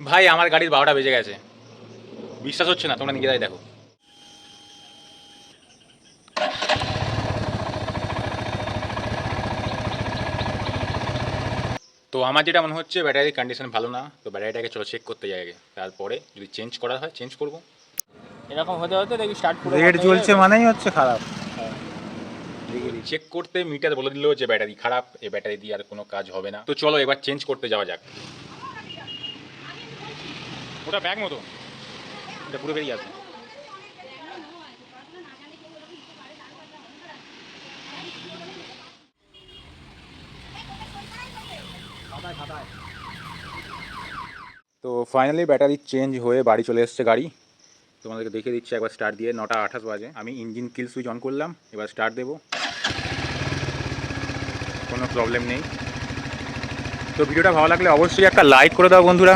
ভাই আমার গাড়ির 12টা বেজে গেছে, বিশ্বাস হচ্ছে না, তোমরা নিজেরাই দেখো। তো আমার যেটা মনে হচ্ছে ব্যাটারির কন্ডিশন ভালো না, তো ব্যাটারিটাকে চলো চেক করতে যাই আগে, তারপরে যদি চেঞ্জ করা হয় চেঞ্জ করবো। এরকম হতে হতে দেখি স্টার্ট পুরো রেড জ্বলছে মানেই হচ্ছে খারাপ। চেক করতে মিটার বলে দিল যে ব্যাটারি খারাপ, এই ব্যাটারি দিয়ে আর কোনো কাজ হবে না। তো চলো এবার চেঞ্জ করতে যাওয়া যাক। ওটা ব্যাগ মতো, এটা পুরো বেরিয়ে আসবে। তো ফাইনালি ব্যাটারি চেঞ্জ হয়ে বাড়ি চলে এসছে গাড়ি। তোমাদেরকে দেখে দিচ্ছি একবার স্টার্ট দিয়ে। 9:28 বাজে, আমি ইঞ্জিন কিল সুইচ অন করলাম, এবার স্টার্ট দেবো, কোনো প্রবলেম নেই। তো ভিডিওটা ভালো লাগলে অবশ্যই একটা লাইক করে দাও বন্ধুরা।